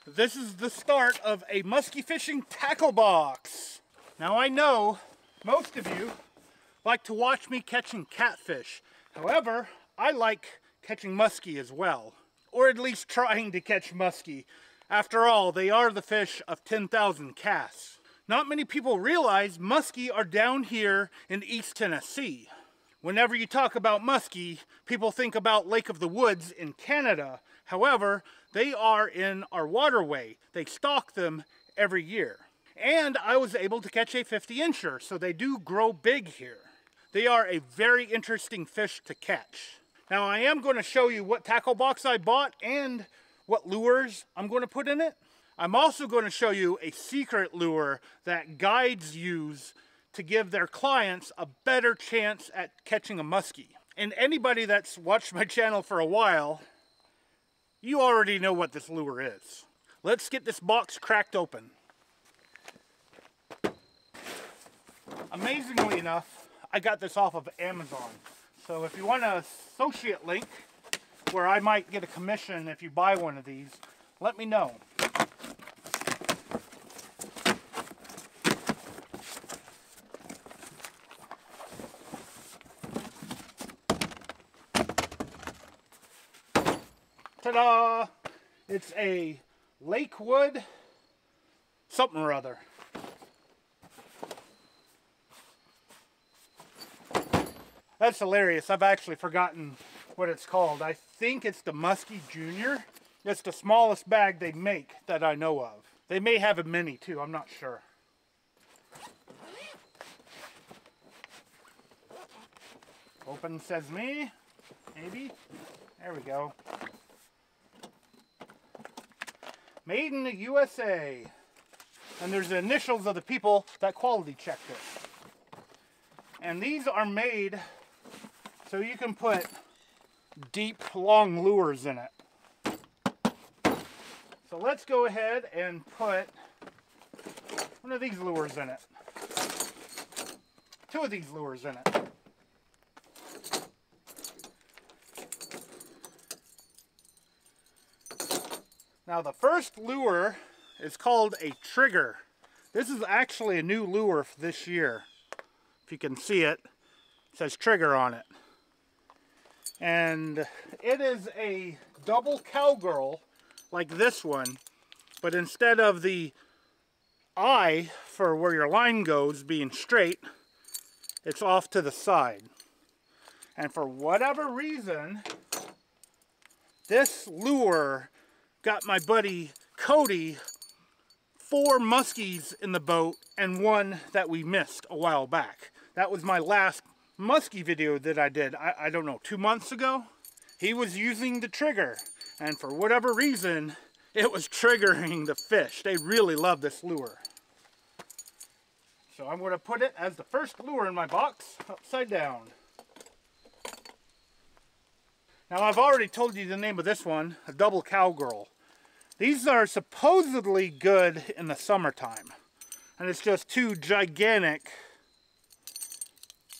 This is the start of a musky fishing tackle box. Now I know most of you like to watch me catching catfish. However, I like catching musky as well. Or at least trying to catch musky. After all, they are the fish of 10,000 casts. Not many people realize musky are down here in East Tennessee. Whenever you talk about musky, people think about Lake of the Woods in Canada. However, they are in our waterway. They stock them every year. And I was able to catch a 50-incher, so they do grow big here. They are a very interesting fish to catch. Now I am going to show you what tackle box I bought and what lures I'm going to put in it. I'm also going to show you a secret lure that guides use to give their clients a better chance at catching a muskie. And anybody that's watched my channel for a while, you already know what this lure is. Let's get this box cracked open. Amazingly enough, I got this off of Amazon. So if you want an associate link where I might get a commission if you buy one of these, let me know. Ta-da! It's a Lakewood something or other. That's hilarious. I've actually forgotten what it's called. I think it's the Musky Junior. It's the smallest bag they make that I know of. They may have a mini too, I'm not sure. Open sesame, maybe. There we go. Made in the USA. And there's the initials of the people that quality checked it. And these are made so you can put deep, long lures in it. So let's go ahead and put one of these lures in it. Two of these lures in it. Now the first lure is called a trigger. This is actually a new lure for this year. If you can see it, it says trigger on it. And it is a double cowgirl like this one, but instead of the eye for where your line goes being straight, it's off to the side. And for whatever reason, this lure got my buddy Cody 4 muskies in the boat and one that we missed a while back. That was my last muskie video that I did, I don't know, 2 months ago. He was using the trigger, and for whatever reason, it was triggering the fish. They really love this lure. So I'm going to put it as the first lure in my box, upside down. Now I've already told you the name of this one, a double cowgirl. These are supposedly good in the summertime, and it's just 2 gigantic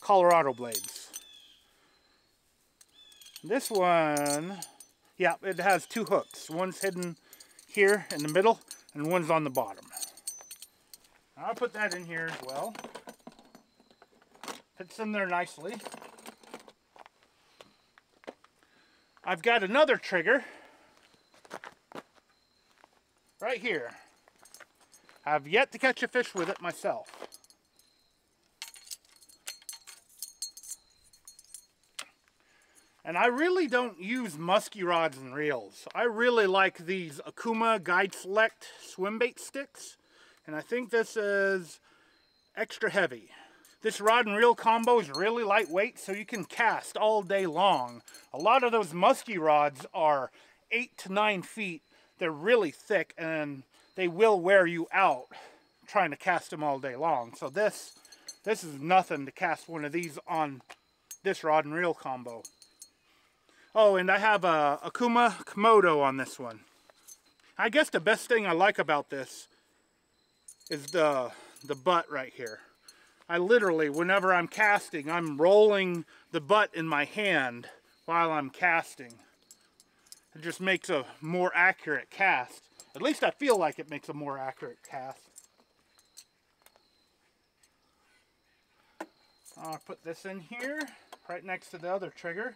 Colorado blades. This one, yeah, it has 2 hooks. One's hidden here in the middle, and one's on the bottom. I'll put that in here as well. Fits in there nicely. I've got another trigger right here. I've yet to catch a fish with it myself. And I really don't use musky rods and reels. I really like these Akuma Guide Select swim bait sticks. And I think this is extra heavy. This rod and reel combo is really lightweight, so you can cast all day long. A lot of those musky rods are 8 to 9 feet. They're really thick and they will wear you out trying to cast them all day long. So this is nothing to cast one of these on this rod and reel combo. Oh, and I have a Akuma Komodo on this one. I guess the best thing I like about this is the butt right here. I literally, whenever I'm casting, I'm rolling the butt in my hand while I'm casting. It just makes a more accurate cast. At least I feel like it makes a more accurate cast. I'll put this in here, right next to the other trigger.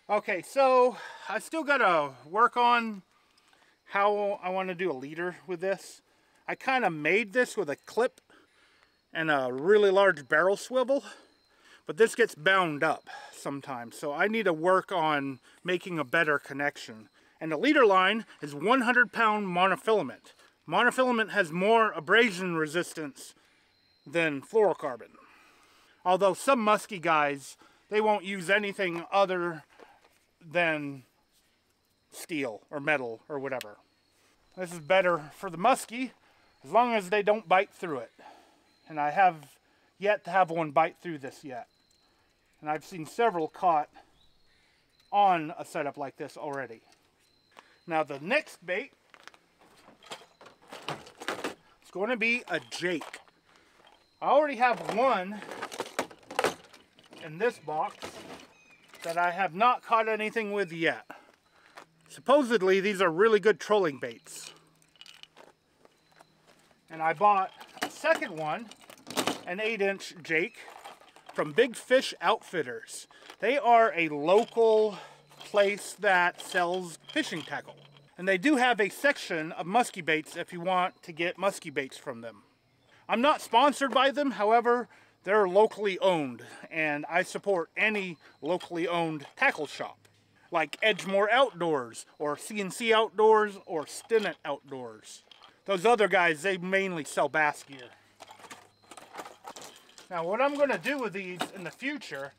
Okay, so I still gotta work on how I want to do a leader with this. I kind of made this with a clip and a really large barrel swivel, but this gets bound up sometimes, so I need to work on making a better connection. And the leader line is 100-pound monofilament. Monofilament has more abrasion resistance than fluorocarbon. Although some musky guys, they won't use anything other than steel or metal or whatever. This is better for the musky as long as they don't bite through it. And I have yet to have one bite through this yet. And I've seen several caught on a setup like this already. Now the next bait is going to be a jake. I already have one in this box that I have not caught anything with yet. Supposedly these are really good trolling baits. And I bought a second one, an 8-inch jake, from Big Fish Outfitters. They are a local place that sells fishing tackle. And they do have a section of musky baits if you want to get musky baits from them. I'm not sponsored by them, however, they're locally owned, and I support any locally owned tackle shop, like Edgemore Outdoors, or CNC Outdoors, or Stinnett Outdoors. Those other guys, they mainly sell bass gear. Now what I'm going to do with these in the future,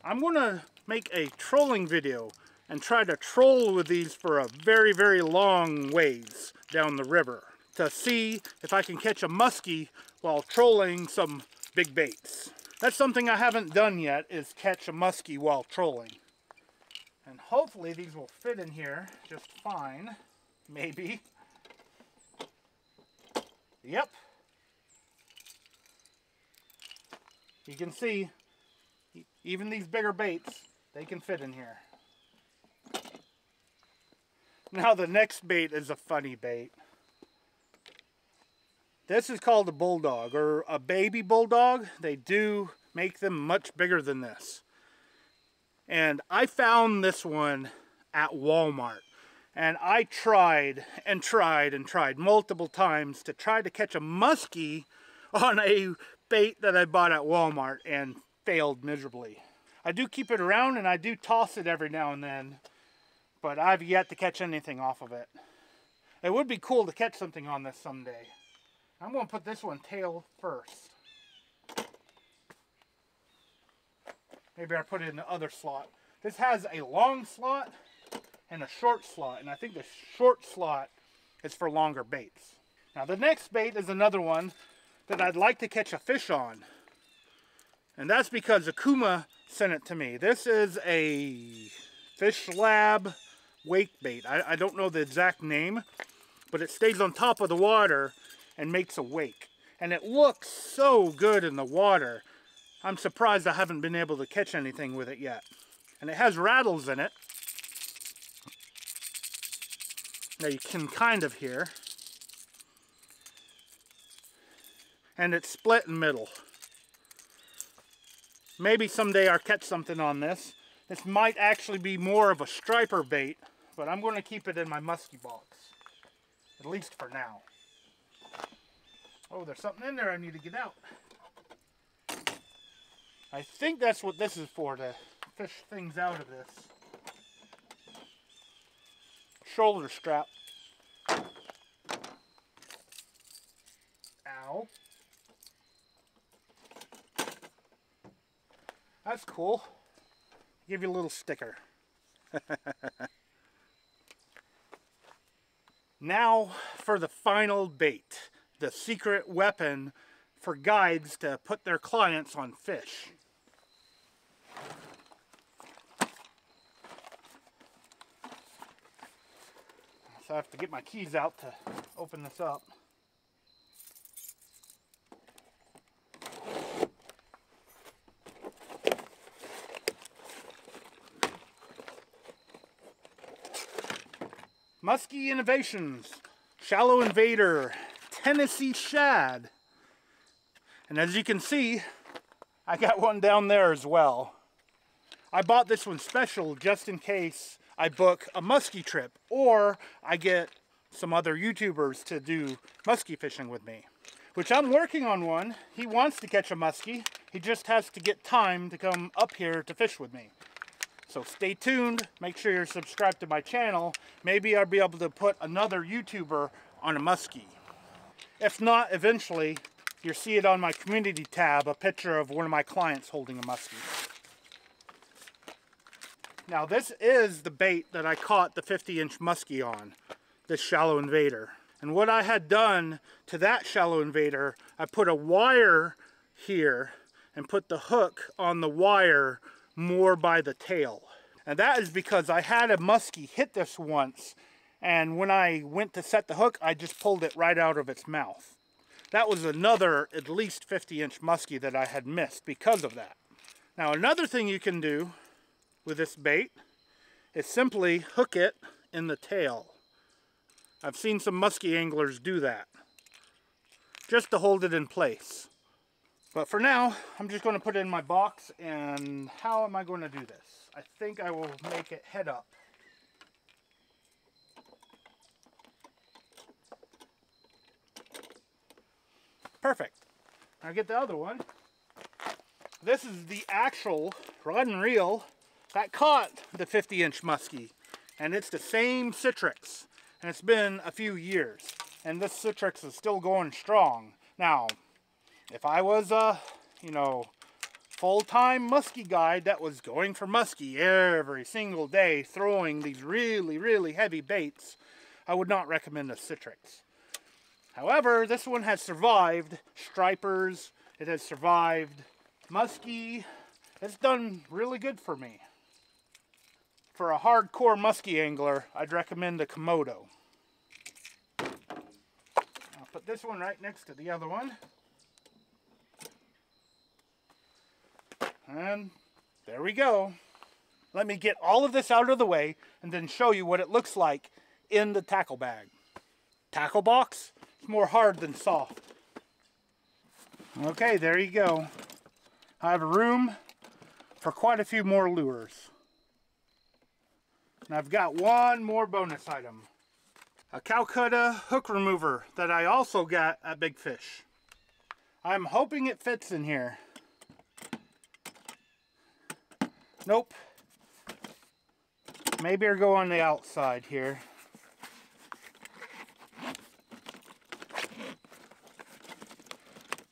I'm going to make a trolling video and try to troll with these for a very, very long ways down the river to see if I can catch a muskie while trolling some big baits. That's something I haven't done yet, is catch a muskie while trolling. And hopefully these will fit in here just fine. Maybe. Yep. You can see, even these bigger baits, they can fit in here. Now the next bait is a funny bait. This is called a bulldog, or a baby bulldog. They do make them much bigger than this. And I found this one at Walmart. And I tried and tried and tried multiple times to try to catch a muskie on a bait that I bought at Walmart and failed miserably. I do keep it around and I do toss it every now and then, but I've yet to catch anything off of it. It would be cool to catch something on this someday. I'm going to put this one tail first. Maybe I put it in the other slot. This has a long slot and a short slot, and I think the short slot is for longer baits. Now the next bait is another one that I'd like to catch a fish on. And that's because Akuma sent it to me. This is a Fish Lab wake bait. I don't know the exact name, but it stays on top of the water and makes a wake. And it looks so good in the water. I'm surprised I haven't been able to catch anything with it yet. And it has rattles in it. Now you can kind of hear. And it's split in the middle. Maybe someday I'll catch something on this. This might actually be more of a striper bait, but I'm going to keep it in my musky box. At least for now. Oh, there's something in there I need to get out. I think that's what this is for, to fish things out of this. Shoulder strap. Ow. That's cool. Give you a little sticker. Now for the final bait. The secret weapon for guides to put their clients on fish. So I have to get my keys out to open this up. Musky Innovations Shallow Invader Tennessee Shad. And as you can see, I got one down there as well. I bought this one special just in case I book a muskie trip or I get some other YouTubers to do muskie fishing with me. Which I'm working on one. He wants to catch a muskie. He just has to get time to come up here to fish with me. So stay tuned. Make sure you're subscribed to my channel. Maybe I'll be able to put another YouTuber on a muskie. If not, eventually, you'll see it on my community tab, a picture of one of my clients holding a muskie. Now this is the bait that I caught the 50-inch muskie on, this Shallow Invader. And what I had done to that Shallow Invader, I put a wire here and put the hook on the wire more by the tail. And that is because I had a muskie hit this once, and when I went to set the hook, I just pulled it right out of its mouth. That was another at least 50-inch muskie that I had missed because of that. Now another thing you can do with this bait is simply hook it in the tail. I've seen some muskie anglers do that, just to hold it in place. But for now, I'm just going to put it in my box, and how am I going to do this? I think I will make it head up. Perfect. Now get the other one. This is the actual rod and reel that caught the 50-inch muskie, and it's the same Citrix, and it's been a few years, and this Citrix is still going strong. Now, if I was a, full-time muskie guide that was going for muskie every single day, throwing these really, really heavy baits, I would not recommend a Citrix. However, this one has survived stripers, it has survived muskie. It's done really good for me. For a hardcore muskie angler, I'd recommend the Komodo. I'll put this one right next to the other one. And there we go. Let me get all of this out of the way and then show you what it looks like in the tackle bag. Tackle box, it's more hard than soft. Okay, there you go. I have room for quite a few more lures. And I've got one more bonus item. A Calcutta hook remover that I also got at Big Fish. I'm hoping it fits in here. Nope. Maybe I'll go on the outside here.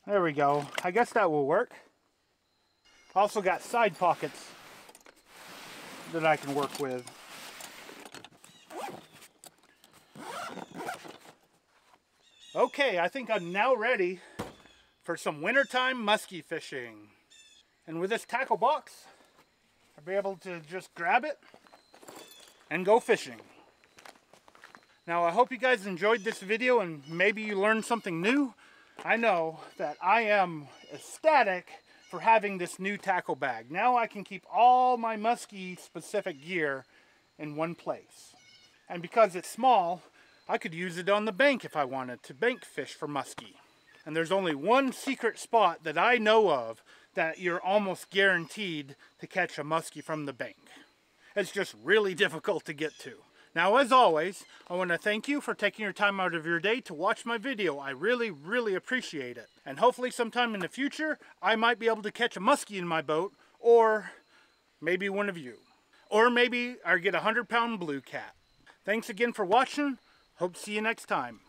There we go. I guess that will work. Also got side pockets that I can work with. Okay, I think I'm now ready for some wintertime muskie fishing. And with this tackle box, I'll be able to just grab it and go fishing. Now I hope you guys enjoyed this video and maybe you learned something new. I know that I am ecstatic for having this new tackle bag. Now I can keep all my muskie specific gear in one place. And because it's small, I could use it on the bank if I wanted to bank fish for muskie. And there's only one secret spot that I know of that you're almost guaranteed to catch a muskie from the bank. It's just really difficult to get to. Now, as always, I want to thank you for taking your time out of your day to watch my video. I really, really appreciate it. And hopefully sometime in the future, I might be able to catch a muskie in my boat, or maybe one of you. Or maybe I get a 100-pound blue cat. Thanks again for watching. Hope to see you next time.